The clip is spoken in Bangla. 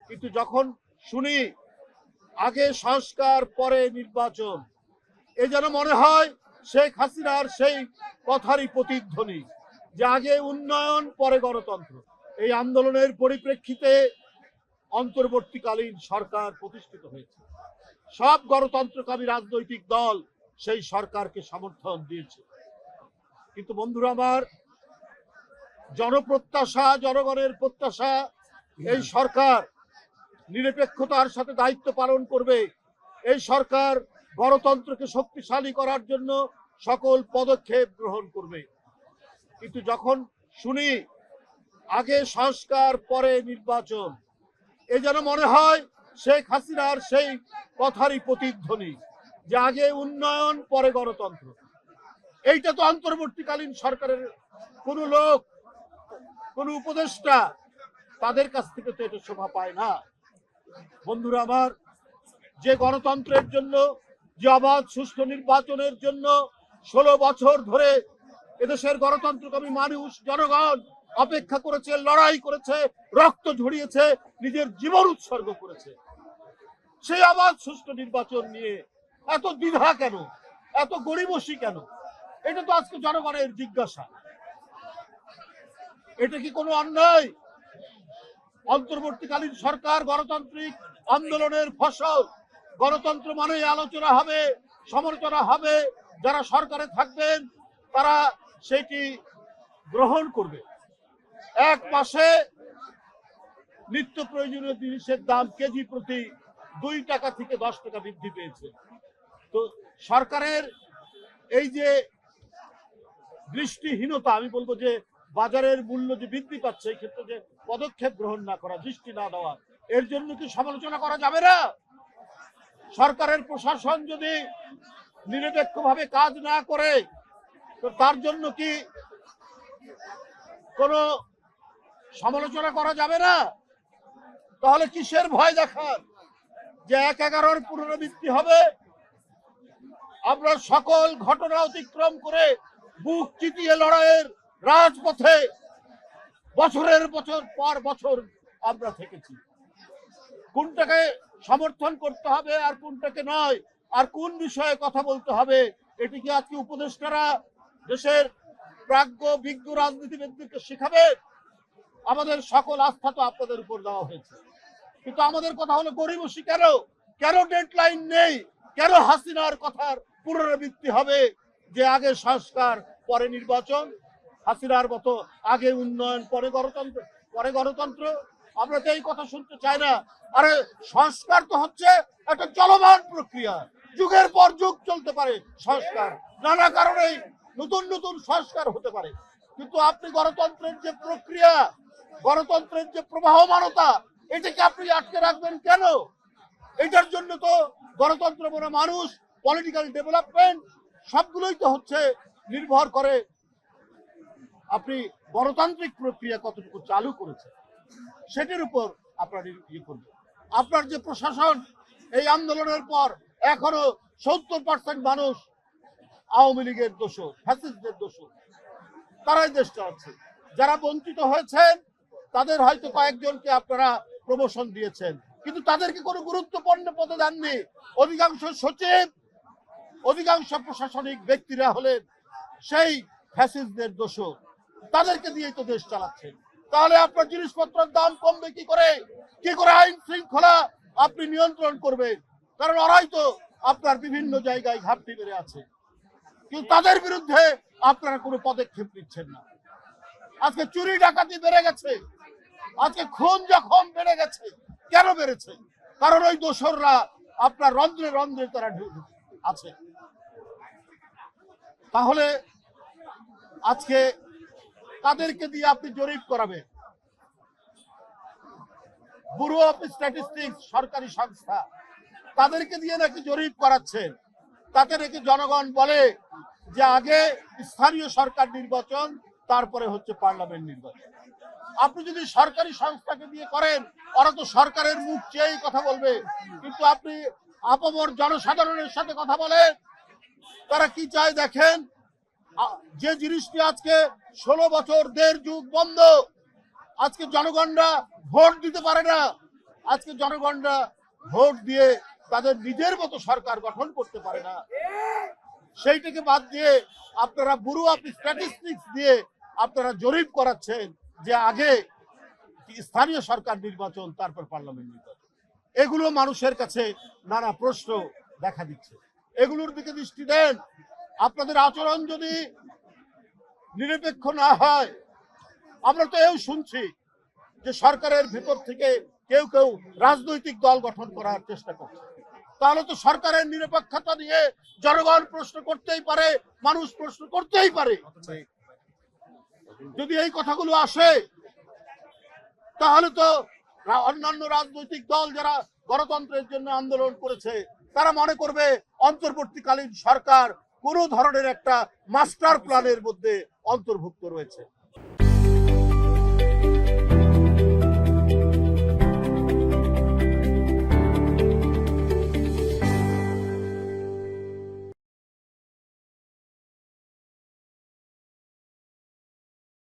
কিন্তু যখন শুনি আগে সংস্কার পরে নির্বাচন, এ যেন মনে হয় শেখ হাসিনার সেই কথারই প্রতিধ্বনি যে আগে উন্নয়ন পরে গণতন্ত্র। এই আন্দোলনের পরিপ্রেক্ষিতে অন্তর্বর্তীকালীন সরকার প্রতিষ্ঠিত হয়েছে। সব গণতন্ত্রকামী রাজনৈতিক দল সেই সরকারকে সমর্থন দিয়েছে। কিন্তু বন্ধুরা আমার, জনপ্রত্যাশা, জনগণের প্রত্যাশা এই সরকার নিরপেক্ষতার সাথে দায়িত্ব পালন করবে। এই সরকার গণতন্ত্রকে শক্তিশালী করার জন্য সকল পদক্ষেপ গ্রহণ করবে। কিন্তু যখন শুনি আগে সংস্কার পরে নির্বাচন, এ যেন মনে হয় শেখ হাসিনার সেই কথারই প্রতিধ্বনি যে আগে উন্নয়ন পরে গণতন্ত্র। এইটা তো অন্তর্বর্তীকালীন সরকারের কোনো লোক, কোনো উপদেষ্টা, তাদের কাছ থেকে তো এটা শোভা পায় না। বন্ধুরা আমার, যে গণতন্ত্রের জন্য, যে অবাধ সুষ্ঠু নির্বাচনের জন্য 16 বছর ধরে এদেশের গণতন্ত্রকামী মানুষ, জনগণ অপেক্ষা করেছে, লড়াই করেছে, রক্ত ঝরিয়েছে, নিজের জীবন উৎসর্গ করেছে, সেই অবাধ সুষ্ঠু নির্বাচন নিয়ে এত দ্বিধা কেন, এত গড়িমসি কেন? এটা তো আজকে জনগণের জিজ্ঞাসা। এটা কি কোনো অন্যায়? অন্তর্বর্তীকালীন সরকার গণতান্ত্রিক আন্দোলনের ফসল। গণতন্ত্র মানে আলোচনা হবে, সমালোচনা হবে, যারা সরকারে থাকবেন তারা সেটি গ্রহণ করবে। এক মাসে নিত্য প্রয়োজনীয় জিনিসের দাম কেজি প্রতি 2 টাকা থেকে 10 টাকা বৃদ্ধি পেয়েছে। তো সরকারের এই যে দৃষ্টিহীনতা, আমি বলবো যে বাজারের মূল্য যে বৃদ্ধি পাচ্ছে, এই ক্ষেত্রে যে পদক্ষেপ গ্রহণ না করা, দৃষ্টি না দেওয়া, এর জন্য কি সমালোচনা করা যাবে না? সরকারের প্রশাসন যদি নিরপেক্ষভাবে কাজ না করে, তো তার জন্য কি কোনো সমালোচনা করা যাবে না? তাহলে কিসের ভয় দেখান যে 1/11 পুনরাবৃত্তি হবে? আমরা সকল ঘটনা অতিক্রম করে বুক চিতিয়ে লড়াইয়ের রাজপথে বছরের পর বছর আমরা থেকেছি। কোনটাকে সমর্থন করতে হবে আর কোনটাকে নয়, আর কোন বিষয়ে কথা বলতে হবে, এটি কি আজকে উপদেষ্টারা দেশের প্রাজ্ঞ বিজ্ঞ রাজনীতিবিদদেরকে শেখাবে? আমাদের সকল আস্থা তো আপনাদের উপর দেওয়া হয়েছে, কিন্তু আমাদের কথা হলো গরিমসি কেন? কেন ডেডলাইন নেই? কেন হাসিনার কথার পুনরাবৃত্তি হবে যে আগে সংস্কার পরে নির্বাচন? হাসিনার মতো আগে উন্নয়ন পরে গণতন্ত্র? আমরা তো এই কথা শুনতে চাই না। আরে সংস্কার তো হচ্ছে একটা চলমান প্রক্রিয়া, যুগের পর যুগ চলতে পারে সংস্কার, নানা কারণেই নতুন নতুন সংস্কার হতে পারে। কিন্তু আপনি গণতন্ত্রের যে প্রক্রিয়া, গণতন্ত্রের যে প্রবাহমানতা, এটাকে আপনি আটকে রাখবেন কেন? এটার জন্য তো গণতন্ত্র মানে মানুষ, পলিটিক্যাল ডেভেলপমেন্ট সবগুলোই তো হচ্ছে নির্ভর করে আপনি গণতান্ত্রিক প্রক্রিয়া কতটুকু চালু করেছেন, সেটির উপর আপনার ইয়ে করবেন। আপনার যে প্রশাসন, এই আন্দোলনের পর এখনো 70% মানুষ আওয়ামী লীগের দোষর, ফ্যাসিস্টদের দোষর, তারাই দেশ চালাচ্ছে। যারা বঞ্চিত হয়েছেন তাদের হয়তো কয়েকজনকে আপনারা প্রমোশন দিয়েছেন, কিন্তু তাদেরকে কোনো গুরুত্বপূর্ণ পদে দেননি। অধিকাংশ সচিব, অধিকাংশ প্রশাসনিক ব্যক্তিরা হলেন সেই ফ্যাসিস্টদের দোষর, তাদেরকে দিয়েই তো দেশ চালাচ্ছেন। তাহলে আপনার জিনিসপত্রের দাম কমবে কি করে? কি করে আইন শৃঙ্খলা আপনি নিয়ন্ত্রণ করবেন? কারণ ওরাই তো আপনার বিভিন্ন জায়গায় ঘাটতি বেড়ে আছে, কিন্তু তাদের বিরুদ্ধে আপনারা কোনো পদক্ষেপ নিচ্ছেন না। আজকে চুরি ডাকাতি বেড়ে গেছে, আজকে খুন জখম বেড়ে গেছে। কেন বেড়েছে? কারণ ওই দোসররা আপনার রন্ধ্রে রন্ধ্রে তারা আছে। তাহলে আজকে তাদেরকে দিয়ে আপনি জরিপ করাবেন। ব্যুরো অফ স্ট্যাটিস্টিক্স সরকারি সংস্থা, তাদেরকে দিয়ে নাকি জরিপ করাচ্ছেন। তাতে নাকি জনগণ বলে যে আগে স্থানীয় সরকার নির্বাচন, তারপরে হচ্ছে পার্লামেন্ট নির্বাচন। আপনি যদি সরকারি সংস্থাকে দিয়ে করেন, ওরা তো সরকারের মুখ চেয়েই কথা বলবে। কিন্তু আপনি আপামর জনসাধারণের সাথে কথা বলেন, তারা কি চায় দেখেন। যে জিনিসটি আজকে 16 বছর 1.5 যুগ বন্ধ, আজকে জনগণরা ভোট দিতে পারে না, আজকে জনগণরা ভোট দিয়ে তাদের নিজের মতো সরকার গঠন করতে পারে না, সেইটাকে বাদ দিয়ে আপনারা ব্যুরো অফ স্ট্যাটিস্টিক্স দিয়ে আপনারা জরিপ করাচ্ছেন যে আগে স্থানীয় সরকার নির্বাচন তারপর পার্লামেন্ট নির্বাচন। এগুলো মানুষের কাছে নানা প্রশ্ন দেখা দিচ্ছে, এগুলোর দিকে দৃষ্টি দেন। আপনাদের আচরণ যদি নিরপেক্ষ না হয়, আমরা তো এও শুনছি যে সরকারের ভেতর থেকে কেউ কেউ রাজনৈতিক দল গঠন করার চেষ্টা করছে, তাহলে তো সরকারের নিরপেক্ষতা নিয়ে জনগণ প্রশ্ন করতেই পারে, মানুষ প্রশ্ন করতেই পারে। যদি এই কথাগুলো আসে তাহলে তো অন্যান্য রাজনৈতিক দল যারা গণতন্ত্রের জন্য আন্দোলন করেছে তারা মনে করবে অন্তর্বর্তীকালীন সরকার কোন ধরনের একটা মাস্টার প্ল্যানের মধ্যে অন্তর্ভুক্ত রয়েছে।